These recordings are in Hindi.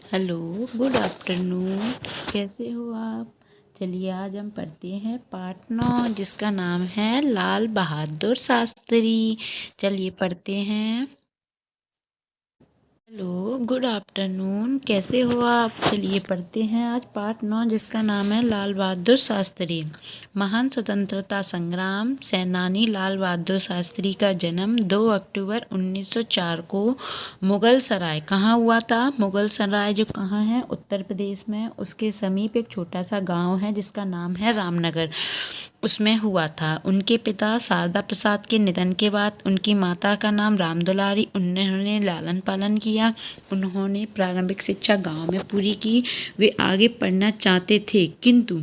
Hello, good afternoon. कैसे हो आप? चलिए आज हम पढ़ते हैं पार्ट 9 जिसका नाम है लाल बहादुर शास्त्री। चलिए पढ़ते हैं। Hello, good afternoon. कैसे हो आप? चलिए पढ़ते हैं आज पार्ट 9 जिसका नाम है लाल बहादुर शास्त्री। महान स्वतंत्रता संग्राम सेनानी लाल बहादुर शास्त्री का जन्म 2 अक्टूबर 1904 को मुगल सराय, कहाँ हुआ था? मुगल सराय जो कहाँ है? उत्तर प्रदेश में। उसके समीप एक छोटा सा गांव है जिसका नाम है रामनगर, उसमें हुआ था। उनके पिता शारदा प्रसाद के निधन के बाद उनकी माता का नाम रामदुलारी, उन्होंने लालन पालन किया। उन्होंने प्रारंभिक शिक्षा गांव में पूरी की। वे आगे पढ़ना चाहते थे किंतु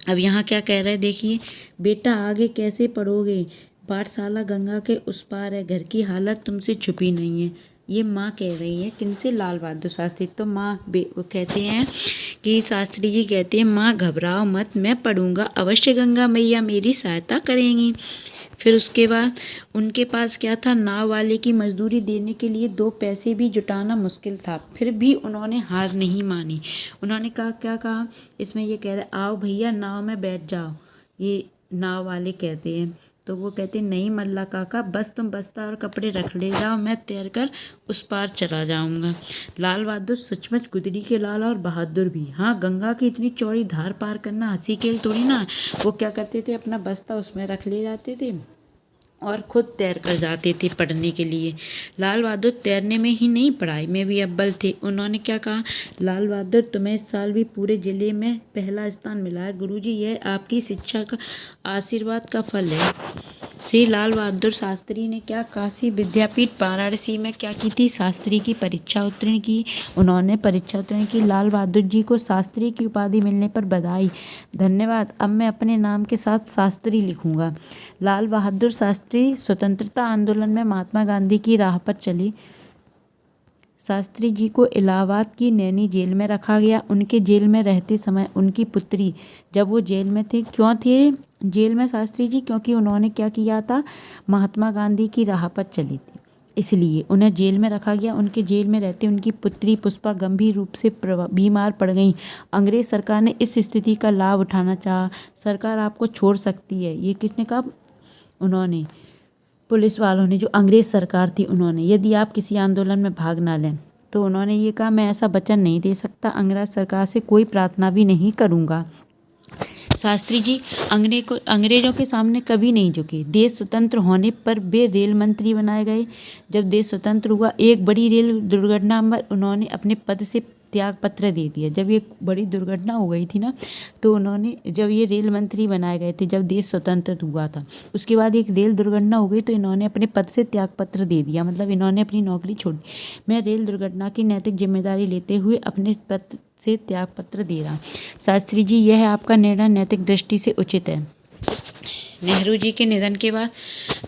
अब यहाँ क्या कह रहे हैं देखिए, बेटा आगे कैसे पढ़ोगे? पाठशाला गंगा के उस पार है, घर की हालत तुमसे छुपी नहीं है। ये माँ कह रही है, किनसे? लाल बहादुर शास्त्री। तो माँ वो कहते हैं कि शास्त्री जी कहते हैं, माँ घबराओ मत, मैं पढ़ूंगा अवश्य, गंगा मैया मेरी सहायता करेंगी। फिर उसके बाद उनके पास क्या था? नाव वाले की मजदूरी देने के लिए 2 पैसे भी जुटाना मुश्किल था। फिर भी उन्होंने हार नहीं मानी। उन्होंने कहा, क्या कहा इसमें? ये कह रहे, आओ भैया नाव में बैठ जाओ। ये नाव वाले कहते हैं, तो वो कहते हैं, नहीं मल्ला काका, बस तुम बस्ता और कपड़े रख ले जाओ, मैं तैर कर उस पार चला जाऊंगा। लाल बहादुर सचमुच गुदड़ी के लाल और बहादुर भी। हाँ, गंगा की इतनी चौड़ी धार पार करना हंसी खेल थोड़ी ना। वो क्या करते थे, अपना बस्ता उसमें रख ले जाते थे और खुद तैर कर जाते थे पढ़ने के लिए। लाल बहादुर तैरने में ही नहीं, पढ़ाई में भी अव्वल थे। उन्होंने क्या कहा, लाल बहादुर तुम्हें इस साल भी पूरे जिले में पहला स्थान मिला है। गुरुजी, यह आपकी शिक्षा का आशीर्वाद का फल है। श्री लाल बहादुर शास्त्री ने क्या, काशी विद्यापीठ वाराणसी में क्या की थी? शास्त्री की परीक्षा उत्तीर्ण की। उन्होंने परीक्षा उत्तीर्ण की। लाल बहादुर जी को शास्त्री की उपाधि मिलने पर बधाई, धन्यवाद। अब मैं अपने नाम के साथ शास्त्री लिखूंगा। लाल बहादुर शास्त्री स्वतंत्रता आंदोलन में महात्मा गांधी की राह पर चली। शास्त्री जी को इलाहाबाद की नैनी जेल में रखा गया। उनके जेल में रहते समय उनकी पुत्री, जब वो जेल में थे, क्यों थे जेल में शास्त्री जी? क्योंकि उन्होंने क्या किया था? महात्मा गांधी की राह पर चली थी, इसलिए उन्हें जेल में रखा गया। उनके जेल में रहते उनकी पुत्री पुष्पा गंभीर रूप से बीमार पड़ गई। अंग्रेज सरकार ने इस स्थिति का लाभ उठाना चाहा। सरकार आपको छोड़ सकती है, ये किसने कहा? उन्होंने, पुलिस वालों ने, जो अंग्रेज सरकार थी उन्होंने, यदि आप किसी आंदोलन में भाग ना लें। तो उन्होंने ये कहा, मैं ऐसा वचन नहीं दे सकता, अंग्रेज सरकार से कोई प्रार्थना भी नहीं करूँगा। शास्त्री जी अंग्रेजों के सामने कभी नहीं झुके। देश स्वतंत्र होने पर वे रेल मंत्री बनाए गए। जब देश स्वतंत्र हुआ, एक बड़ी रेल दुर्घटना में उन्होंने अपने पद से त्याग पत्र दे दिया। जब ये बड़ी दुर्घटना हो गई थी ना, तो उन्होंने, जब ये रेल मंत्री बनाए गए थे, जब देश स्वतंत्र हुआ था, उसके बाद एक रेल दुर्घटना हो गई, तो इन्होंने अपने पद से त्याग पत्र दे दिया, मतलब इन्होंने अपनी नौकरी छोड़ दी। मैं रेल दुर्घटना की नैतिक जिम्मेदारी लेते हुए अपने पद से त्याग पत्र दे रहा। शास्त्री जी, यह आपका निर्णय नैतिक दृष्टि से उचित है। नेहरू जी के निधन के बाद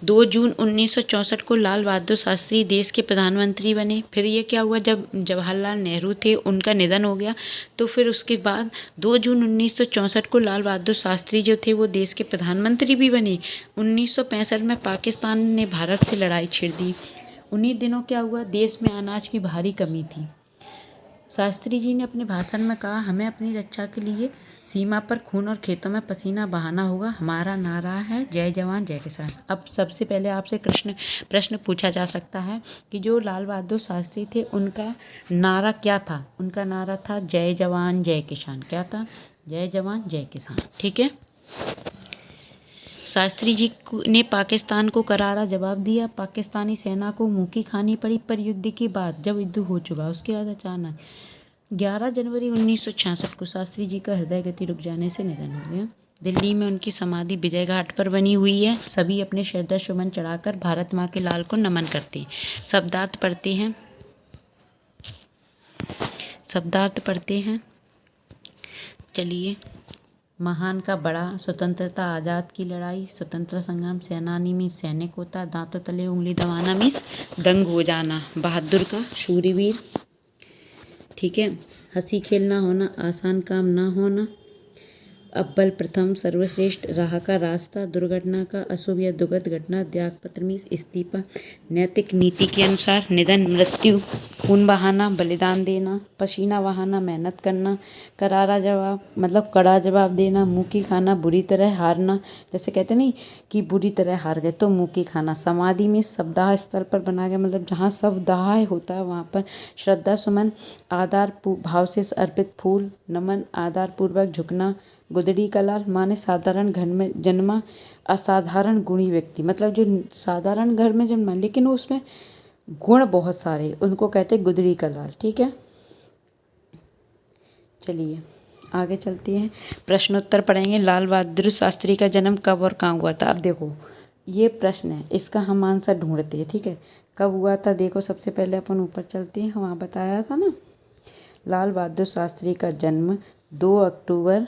2 जून 1964 को लाल बहादुर शास्त्री देश के प्रधानमंत्री बने। फिर ये क्या हुआ, जब जवाहरलाल नेहरू थे, उनका निधन हो गया, तो फिर उसके बाद 2 जून 1964 को लाल बहादुर शास्त्री जो थे वो देश के प्रधानमंत्री भी बने। 1965 में पाकिस्तान ने भारत से लड़ाई छेड़ दी। उन्हीं दिनों क्या हुआ, देश में अनाज की भारी कमी थी। शास्त्री जी ने अपने भाषण में कहा, हमें अपनी रक्षा के लिए सीमा पर खून और खेतों में पसीना बहाना होगा। हमारा नारा है जय जवान जय किसान। अब सबसे पहले आपसे प्रश्न पूछा जा सकता है कि जो लाल बहादुर शास्त्री थे उनका नारा क्या था? उनका नारा था जय जवान जय किसान। क्या था? जय जवान जय किसान। ठीक है। शास्त्री जी ने पाकिस्तान को करारा जवाब दिया। पाकिस्तानी सेना को मुँह की खानी पड़ी, पर युद्ध के बाद, जब युद्ध हो चुका, उसके बाद अचानक 11 जनवरी 1966 को शास्त्री जी का हृदय गति रुक जाने से निधन हो गया। दिल्ली में उनकी समाधि विजय घाट पर बनी हुई है। सभी अपने श्रद्धा सुमन चढ़ाकर भारत माँ के लाल को नमन करते हैं। शब्दार्थ पढ़ते हैं। चलिए। महान का बड़ा, स्वतंत्रता आज़ाद की लड़ाई, स्वतंत्रता संग्राम सेनानी में सैनिक होता, दांतों तले उंगली दबाना मीन्स दंग हो जाना। बहादुर का, शूरवीर। ठीक है। हंसी खेल ना होना, आसान काम ना होना। अव्वल प्रथम सर्वश्रेष्ठ राह का रास्ता, दुर्घटना का अशुभ या दुखद घटना, त्यागपत्र में इस्तीफा, नैतिक नीति के अनुसार, निधन मृत्यु, खून बहाना बलिदान देना, पसीना बहाना मेहनत करना, करारा जवाब मतलब कड़ा जवाब देना, मुँह की खाना बुरी तरह हारना, जैसे कहते नहीं कि बुरी तरह हार गए तो मुँह की खाना, समाधि में शवदाह स्थल पर बना गया मतलब जहाँ शवदाह होता है वहाँ पर श्रद्धा सुमन, आदर भाव से अर्पित फूल, नमन आदर पूर्वक झुकना, गुदड़ी का लाल माने साधारण घर में जन्मा, असाधारण गुणी व्यक्ति मतलब जो साधारण घर में जन्मा लेकिन उसमें गुण बहुत सारे उनको कहते गुदड़ी का लाल। ठीक है, चलिए आगे चलते हैं, प्रश्नोत्तर पढ़ेंगे। लाल बहादुर शास्त्री का जन्म कब और कहाँ हुआ था? अब देखो ये प्रश्न है, इसका हम आंसर ढूंढते हैं। ठीक है, कब हुआ था? देखो सबसे पहले अपन ऊपर चलते हैं, वहाँ बताया था ना लाल बहादुर शास्त्री का जन्म 2 अक्टूबर